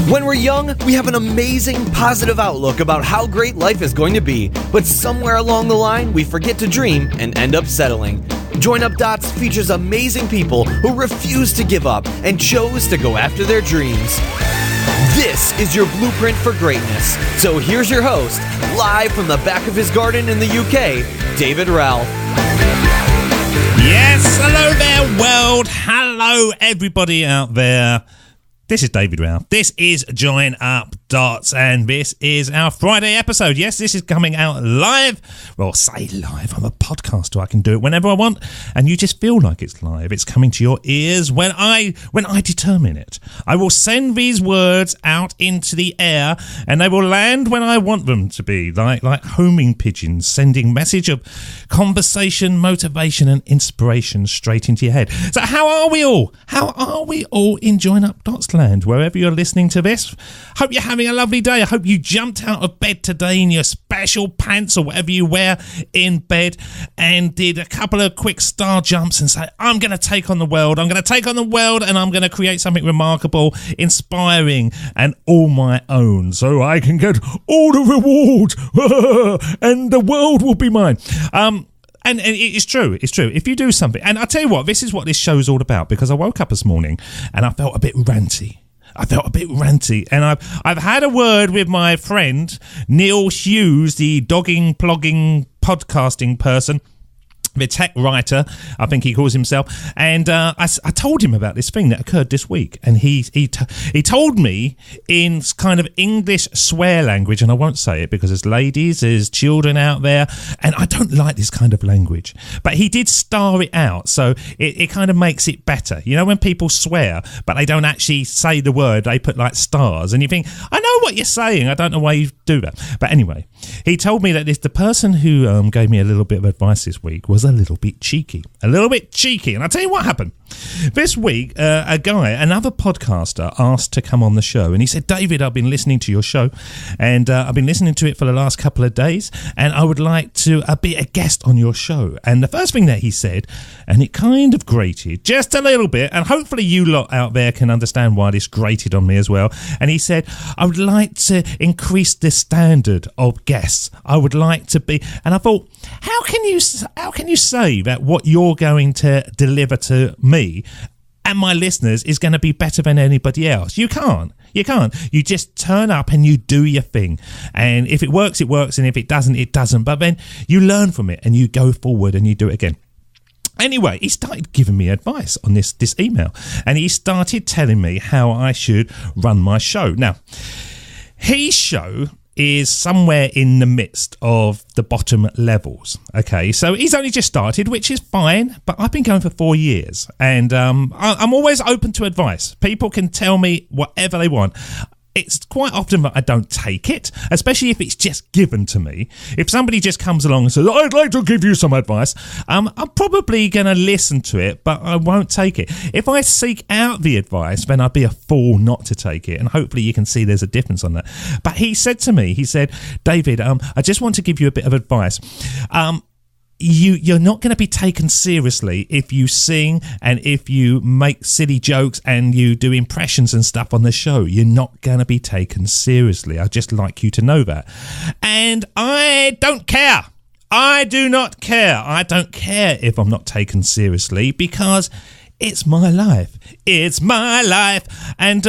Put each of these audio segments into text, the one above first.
When we're young, we have an amazing, positive outlook about how great life is going to be, but somewhere along the line, we forget to dream and end up settling. Join Up Dots features amazing people who refuse to give up and chose to go after their dreams. This is your blueprint for greatness. So here's your host, live from the back of his garden in the UK, David Ralph. Yes, hello there, world. Hello, everybody out there. This is David Ralph. This is Join Up Dots, and this is our Friday episode. Yes, this is coming out live. Well, say live. I'm a podcaster. I can do it whenever I want, and you just feel like it's live. It's coming to your ears when I determine it. I will send these words out into the air, and they will land when I want them to be, like homing pigeons, sending message of conversation, motivation, and inspiration straight into your head. So how are we all? How are we all in Join Up Dots land? Wherever you're listening to this, hope you're having a lovely day. I hope you jumped out of bed today in your special pants or whatever you wear in bed and did a couple of quick star jumps and say, I'm going to take on the world. I'm going to take on the world and I'm going to create something remarkable, inspiring and all my own so I can get all the rewards and the world will be mine. And it's true. It's true. If you do something, and I tell you what, this is what this show's all about, because I woke up this morning and I felt a bit ranty. And I've had a word with my friend Neil Hughes, the dogging, plogging, podcasting person, the tech writer, I think he calls himself, and I told him about this thing that occurred this week, and he told me in kind of English swear language, and I won't say it because there's ladies, there's children out there, and I don't like this kind of language, but he did star it out, so it kind of makes it better. You know, when people swear, but they don't actually say the word, they put like stars, and you think, I know what you're saying, I don't know why you do that. But anyway, he told me that the person who gave me a little bit of advice this week was a little bit cheeky. And I'll tell you what happened. This week, a guy, another podcaster, asked to come on the show, and he said, David, I've been listening to your show, and I've been listening to it for the last couple of days, and I would like to be a guest on your show. And the first thing that he said, and it kind of grated just a little bit, and hopefully you lot out there can understand why this grated on me as well, and he said, I would like to increase the standard of guests. I would like to be, and I thought, how can you say that what you're going to deliver to me and my listeners is going to be better than anybody else? You can't. You just turn up and you do your thing. And if it works, it works. And if it doesn't, it doesn't. But then you learn from it and you go forward and you do it again. Anyway, he started giving me advice on this email. And he started telling me how I should run my show. Now, his show is somewhere in the midst of the bottom levels. Okay, so he's only just started, which is fine, but I've been going for 4 years, and I'm always open to advice. People can tell me whatever they want. It's quite often that I don't take it, especially if it's just given to me. If somebody just comes along and says, I'd like to give you some advice, I'm probably going to listen to it, but I won't take it. If I seek out the advice, then I'd be a fool not to take it, and hopefully you can see there's a difference on that. But he said to me, David, I just want to give you a bit of advice. You're not going to be taken seriously if you sing and if you make silly jokes and you do impressions and stuff on the show. You're not going to be taken seriously. I'd just like you to know that. And I don't care. I do not care. I don't care if I'm not taken seriously, because it's my life. It's my life. And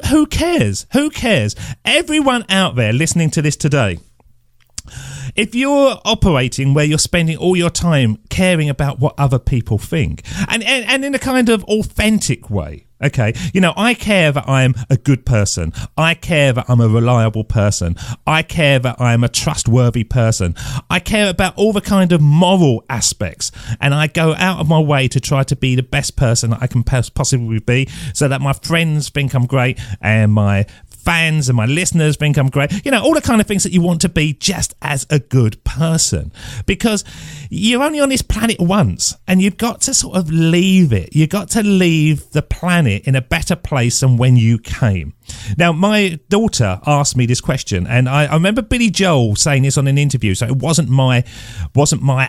who cares? Who cares? Everyone out there listening to this today, if you're operating where you're spending all your time caring about what other people think, and in a kind of authentic way, okay, you know, I care that I'm a good person. I care that I'm a reliable person. I care that I'm a trustworthy person. I care about all the kind of moral aspects, and I go out of my way to try to be the best person that I can possibly be, so that my friends think I'm great and my fans and my listeners think I'm great. You know, all the kind of things that you want to be just as a good person, because you're only on this planet once and you've got to sort of leave it. You've got to leave the planet in a better place than when you came. Now, my daughter asked me this question, and I remember Billy Joel saying this on an interview, so it wasn't my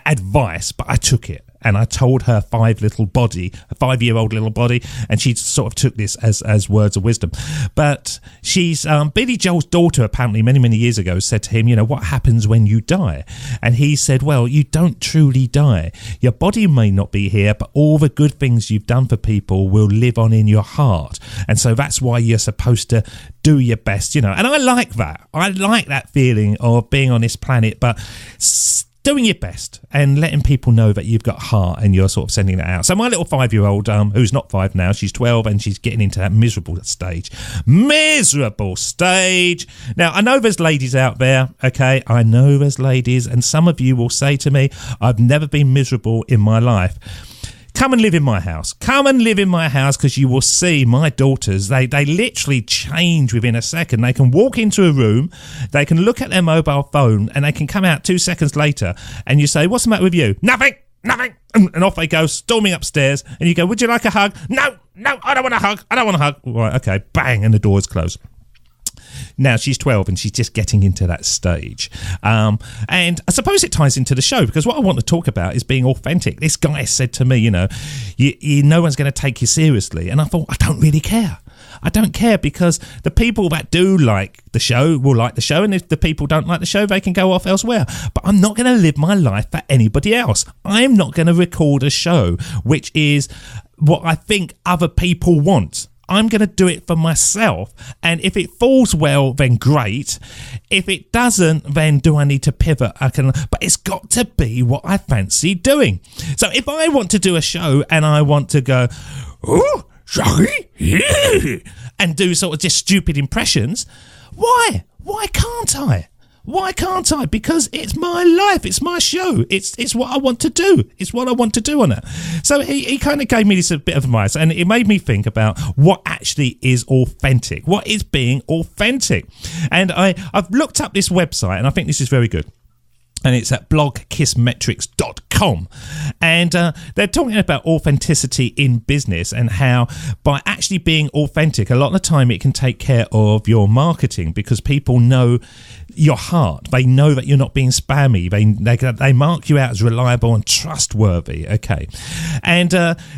advice, but I took it. And I told her 5-year-old little body, and she sort of took this as words of wisdom. But she's Billy Joel's daughter, apparently many years ago, said to him, what happens when you die? And he said, well, you don't truly die. Your body may not be here, but all the good things you've done for people will live on in your heart. And so that's why you're supposed to do your best, And I like that. I like that feeling of being on this planet, but doing your best and letting people know that you've got heart and you're sort of sending that out. So my little 5-year-old, who's not 5 now, she's 12, and she's getting into that miserable stage. Now, I know there's ladies out there, okay? I know there's ladies, and some of you will say to me, I've never been miserable in my life. Come and live in my house. Come and live in my house, because you will see my daughters, they literally change within a second. They can walk into a room, they can look at their mobile phone, and they can come out 2 seconds later, and you say, what's the matter with you? Nothing. And off they go, storming upstairs, and you go, would you like a hug? No, I don't want a hug. Right, okay, bang, and the door's closed. Now, she's 12 and she's just getting into that stage. And I suppose it ties into the show, because what I want to talk about is being authentic. This guy said to me, no one's going to take you seriously. And I thought, I don't really care. I don't care, because the people that do like the show will like the show, and if the people don't like the show, they can go off elsewhere. But I'm not going to live my life for anybody else. I'm not going to record a show which is what I think other people want. I'm going to do it for myself, and if it falls well, then great. If it doesn't, then do I need to pivot? But it's got to be what I fancy doing. So if I want to do a show and I want to go, oh, sorry, and do sort of just stupid impressions, why can't I? Why can't I? Because it's my life. It's my show. It's what I want to do. It's what I want to do on it. So he kind of gave me this a bit of advice, and it made me think about what actually is authentic. What is being authentic? And I've looked up this website, and I think this is very good. And it's at blogkissmetrics.com. And they're talking about authenticity in business, and how by actually being authentic, a lot of the time it can take care of your marketing, because people know your heart. They know that you're not being spammy. They mark you out as reliable and trustworthy. Okay. And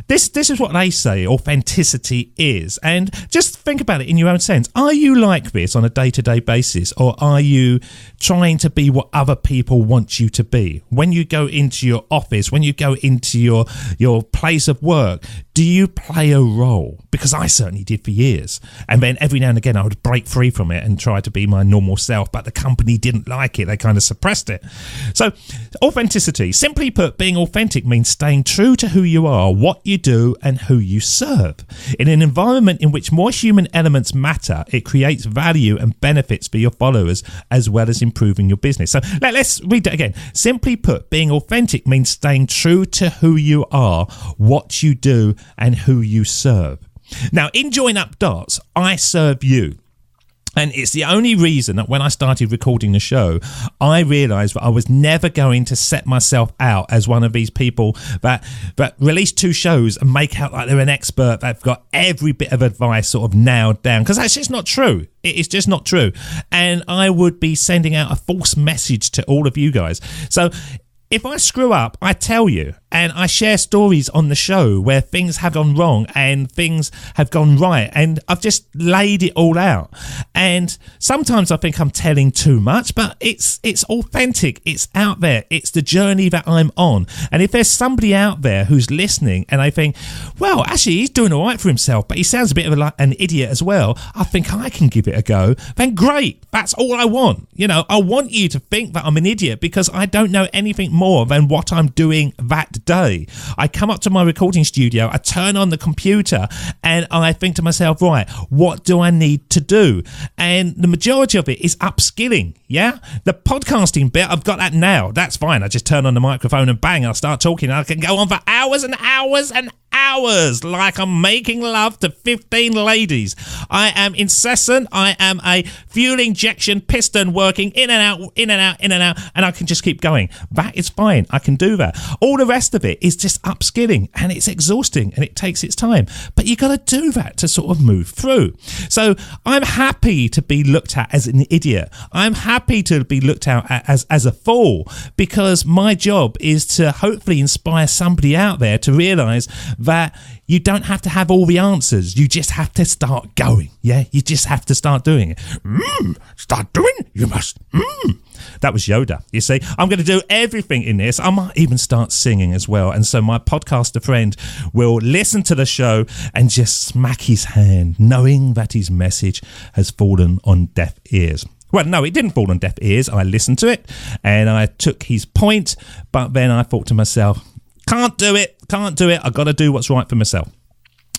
this is what they say authenticity is. And just think about it in your own sense. Are you like this on a day-to-day basis, or are you trying to be what other people want you to be? When you go into your office, when you go into your place of work, do you play a role? Because I certainly did for years. And then every now and again I would break free from it and try to be my normal self, but the company didn't like it. They kind of suppressed it. So authenticity, simply put, being authentic means staying true to who you are, what you do, and who you serve. In an environment in which more human elements matter, it creates value and benefits for your followers, as well as improving your business. So let's read that again. Simply put, being authentic means staying true to who you are, what you do, and who you serve. Now, in Join Up Dots, I serve you. And it's the only reason that when I started recording the show, I realised that I was never going to set myself out as one of these people that release 2 shows and make out like they're an expert, they've got every bit of advice sort of nailed down, because that's just not true. It is just not true. And I would be sending out a false message to all of you guys. So if I screw up, I tell you, and I share stories on the show where things have gone wrong and things have gone right, and I've just laid it all out. And sometimes I think I'm telling too much, but it's authentic, it's out there, it's the journey that I'm on. And if there's somebody out there who's listening and they think, well, actually he's doing all right for himself, but he sounds a bit of an idiot as well, I think I can give it a go, then great, that's all I want. I want you to think that I'm an idiot, because I don't know anything more than what I'm doing that day. I come up to my recording studio, I turn on the computer, and I think to myself, right, what do I need to do? And the majority of it is upskilling. Yeah, the podcasting bit, I've got that now. That's fine. I just turn on the microphone and bang, I'll start talking. I can go on for hours and hours and hours like I'm making love to 15 ladies. I am incessant. I am a fuel injection piston working in and out, in and out, in and out, and I can just keep going. That is fine. I can do that. All the rest of it is just upskilling, and it's exhausting and it takes its time. But you got to do that to sort of move through. So I'm happy to be looked at as an idiot. I'm happy to be looked at as a fool, because my job is to hopefully inspire somebody out there to realise that you don't have to have all the answers. You just have to start going. Yeah, you just have to start doing it. Start doing. You must. That was Yoda. You see, I'm going to do everything in this. I might even start singing as well. And so my podcaster friend will listen to the show and just smack his hand, knowing that his message has fallen on deaf ears. Well, no, it didn't fall on deaf ears. I listened to it and I took his point. But then I thought to myself, can't do it. I've got to do what's right for myself.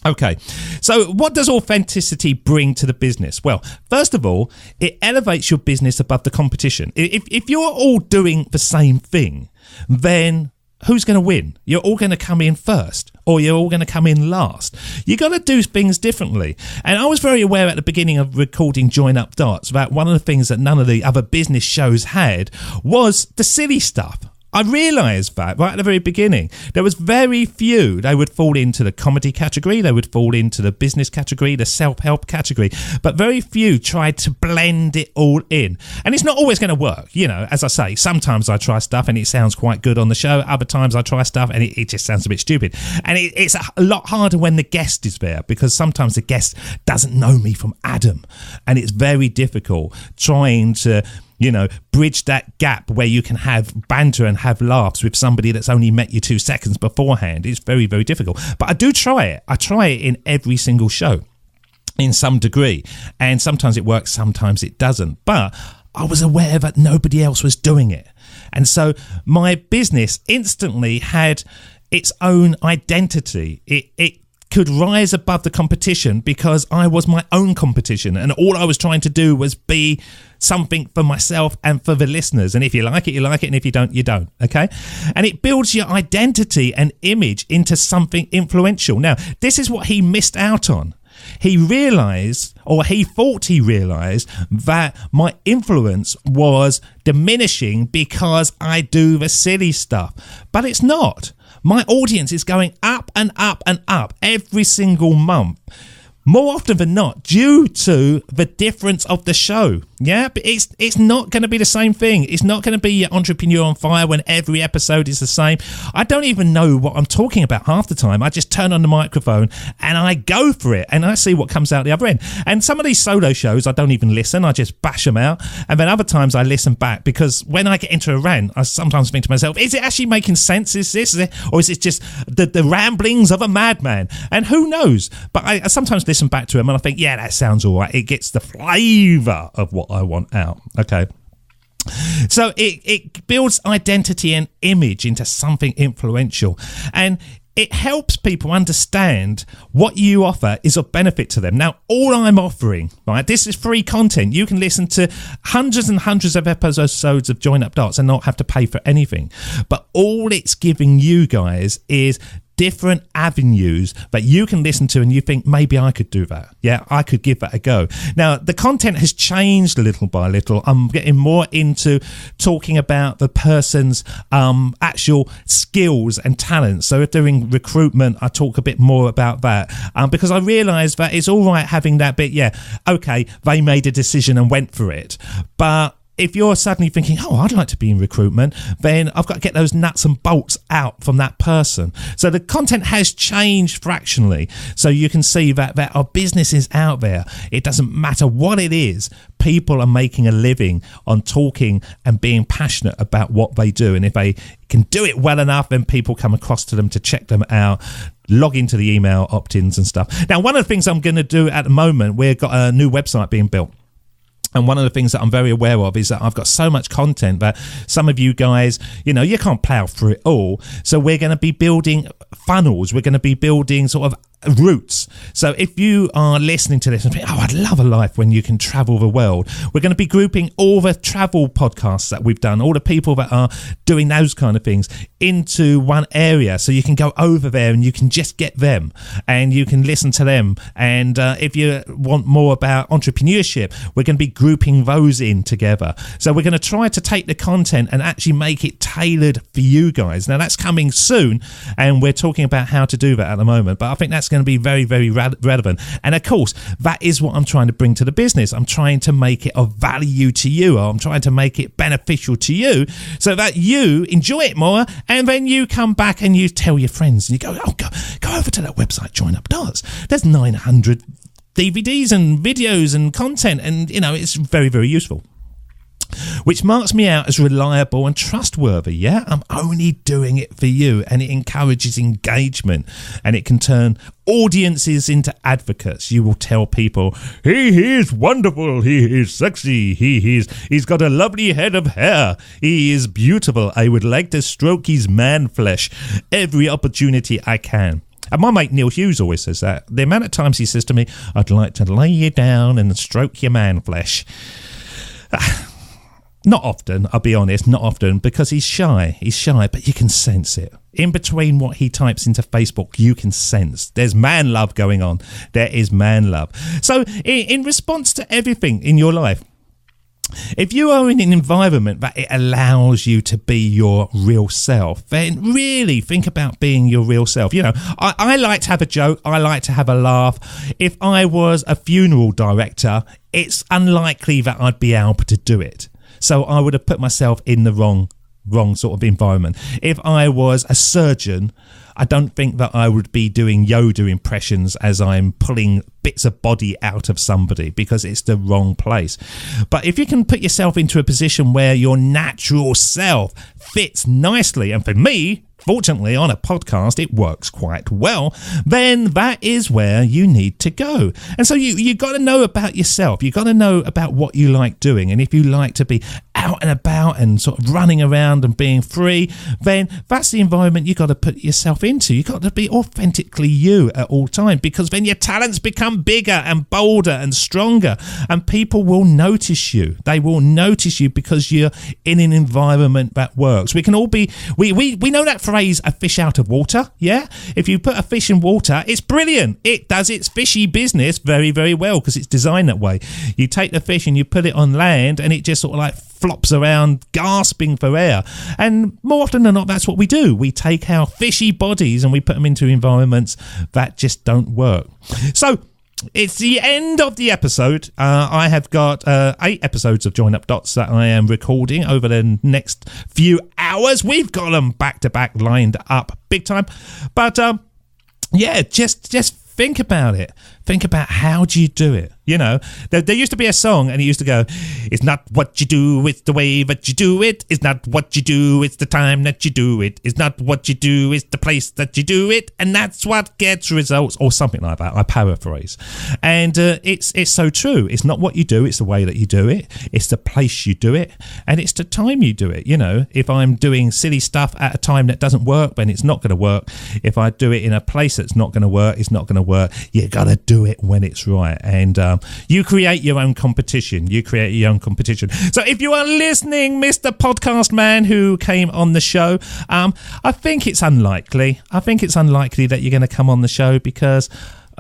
Okay, so what does authenticity bring to the business? Well, first of all, it elevates your business above the competition. If you're all doing the same thing, then who's going to win? You're all going to come in first, or you're all going to come in last. You got to do things differently. And I was very aware at the beginning of recording Join Up Darts that one of the things that none of the other business shows had was the silly stuff. I realised that right at the very beginning. There was very few. They would fall into the comedy category. They would fall into the business category, the self-help category. But very few tried to blend it all in. And it's not always going to work. You know, as I say, sometimes I try stuff and it sounds quite good on the show. Other times I try stuff and it just sounds a bit stupid. And it's a lot harder when the guest is there, because sometimes the guest doesn't know me from Adam. And it's very difficult trying to, you know, bridge that gap where you can have banter and have laughs with somebody that's only met you 2 seconds beforehand. It's very, very difficult. But I do try it. I try it in every single show in some degree. And sometimes it works, sometimes it doesn't. But I was aware that nobody else was doing it. And so my business instantly had its own identity. It could rise above the competition because I was my own competition, and all I was trying to do was be something for myself and for the listeners. And if you like it, you like it, and if you don't, you don't. Okay? And it builds your identity and image into something influential. Now, this is what he missed out on. He realised, or he thought he realised, that my influence was diminishing because I do the silly stuff. But it's not. My audience is going up and up and up every single month. More often than not, due to the difference of the show. Yeah, but it's not going to be the same thing. It's not going to be your Entrepreneur on Fire when every episode is the same. I don't even know what I'm talking about half the time. I just turn on the microphone and I go for it and I see what comes out the other end. And some of these solo shows, I don't even listen. I just bash them out. And then other times I listen back, because when I get into a rant, I sometimes think to myself, is it actually making sense? Is this it? Or is it just the ramblings of a madman? And who knows? But I sometimes listen back to him and I think, yeah, that sounds all right. It gets the flavour of what I want out. Okay. So it builds identity and image into something influential, and it helps people understand what you offer is of benefit to them. Now, all I'm offering, right, this is free content. You can listen to hundreds and hundreds of episodes of Join Up Darts and not have to pay for anything. But all it's giving you guys is different avenues that you can listen to, and you think, maybe I could do that. Yeah, I could give that a go. Now, the content has changed little by little. I'm getting more into talking about the person's actual skills and talents. So if they're in recruitment, I talk a bit more about that, because I realise that it's all right having that bit. Yeah, okay, they made a decision and went for it. But if you're suddenly thinking, oh, I'd like to be in recruitment, then I've got to get those nuts and bolts out from that person. So the content has changed fractionally. So you can see that our business is out there. It doesn't matter what it is. People are making a living on talking and being passionate about what they do. And if they can do it well enough, then people come across to them to check them out, log into the email opt-ins and stuff. Now, one of the things I'm going to do at the moment, we've got a new website being built. And one of the things that I'm very aware of is that I've got so much content that some of you guys, you know, you can't plow through it all. So we're going to be building funnels. We're going to be building sort of routes. So if you are listening to this and think, I'd love a life when you can travel the world, we're going to be grouping all the travel podcasts that we've done, all the people that are doing those kind of things, into one area, so you can go over there and you can just get them and you can listen to them. And if you want more about entrepreneurship, we're going to be grouping those in together. So we're going to try to take the content and actually make it tailored for you guys. Now that's coming soon, and we're talking about how to do that at the moment, but I think that's going to be very, very relevant. And of course, that is what I'm trying to bring to the business. I'm trying to make it of value to you, or I'm trying to make it beneficial to you, so that you enjoy it more, and then you come back and you tell your friends, and you go, go over to that website, Join Up Darts. There's 900 DVDs and videos and content, and it's very, very useful, which marks me out as reliable and trustworthy. Yeah, I'm only doing it for you, and it encourages engagement, and it can turn audiences into advocates. You will tell people, he is wonderful, he is sexy, he's got a lovely head of hair, he is beautiful, I would like to stroke his man flesh every opportunity I can. And my mate Neil Hughes always says that. The amount of times he says to me, I'd like to lay you down and stroke your man flesh. Not often, I'll be honest, not often, because he's shy, but you can sense it. In between what he types into Facebook, you can sense there's man love going on. There is man love. So in response to everything in your life, if you are in an environment that it allows you to be your real self, then really think about being your real self. I like to have a joke. I like to have a laugh. If I was a funeral director, it's unlikely that I'd be able to do it. So I would have put myself in the wrong sort of environment. If I was a surgeon, I don't think that I would be doing Yoda impressions as I'm pulling bits of body out of somebody, because it's the wrong place. But if you can put yourself into a position where your natural self fits nicely, and for me, fortunately, on a podcast, it works quite well, then that is where you need to go. And so you got to know about yourself. You got to know about what you like doing. And if you like to be out and about and sort of running around and being free, then that's the environment you got to put yourself into. You got to be authentically you at all times, because then your talents become bigger and bolder and stronger, and people will notice you. They will notice you because you're in an environment that works. We can all be, we know that phrase, a fish out of water. Yeah, if you put a fish in water, it's brilliant. It does its fishy business very, very well, because it's designed that way. You take the fish and you put it on land, and it just sort of like flops around gasping for air. And more often than not, that's what we do. We take our fishy bodies and we put them into environments that just don't work. So it's the end of the episode. I have got 8 episodes of Join Up Dots that I am recording over the next few hours. We've got them back to back, lined up big time. But yeah, just think about it. Think about, how do you do it? There used to be a song, and it used to go, it's not what you do, it's the way that you do it. It's not what you do, it's the time that you do it. It's not what you do, it's the place that you do it. And that's what gets results, or something like that. I paraphrase. And it's so true. It's not what you do, it's the way that you do it. It's the place you do it, and it's the time you do it. If I'm doing silly stuff at a time that doesn't work, then it's not going to work. If I do it in a place that's not going to work, it's not going to work. You got to do it when it's right. And you create your own competition. So if you are listening, Mr. Podcast Man who came on the show, I think it's unlikely. That you're going to come on the show, because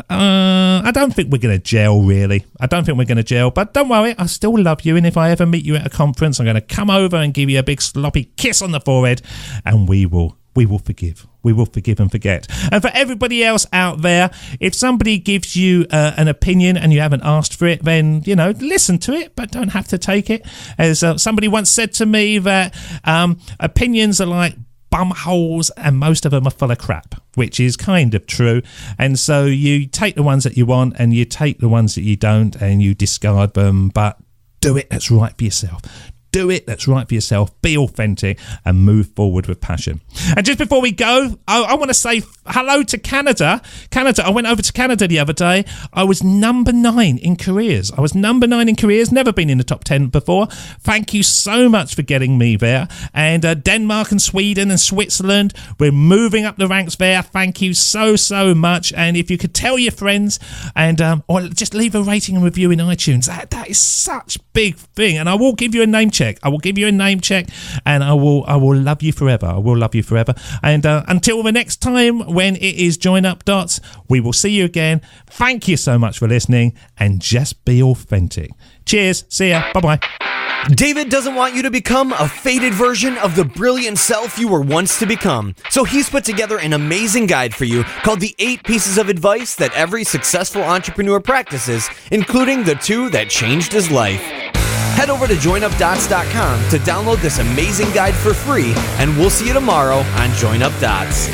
I don't think we're going to gel, really. But don't worry, I still love you. And if I ever meet you at a conference, I'm going to come over and give you a big sloppy kiss on the forehead, and we will forgive. We will forgive and forget. And for everybody else out there, if somebody gives you an opinion and you haven't asked for it, then, listen to it, but don't have to take it. As somebody once said to me, that opinions are like bum holes, and most of them are full of crap, which is kind of true. And so you take the ones that you want, and you take the ones that you don't, and you discard them, but do it that's right for yourself. do it that's right for yourself, be authentic, and move forward with passion. And just before we go, I want to say hello to Canada. I went over to Canada the other day. I was number 9 in careers. Never been in the top 10 before. Thank you so much for getting me there. And Denmark and Sweden and Switzerland, we're moving up the ranks there. Thank you so much. And if you could tell your friends and or just leave a rating and review in iTunes, that is such a big thing. And I will give you a name check. And I will love you forever. And until the next time when it is Join Up Dots, we will see you again. Thank you so much for listening, and just be authentic. Cheers. See ya. Bye-bye. David doesn't want you to become a faded version of the brilliant self you were once to become. So he's put together an amazing guide for you called the 8 Pieces of Advice That Every Successful Entrepreneur Practices, including the 2 that changed his life. Head over to joinupdots.com to download this amazing guide for free, and we'll see you tomorrow on Join Up Dots.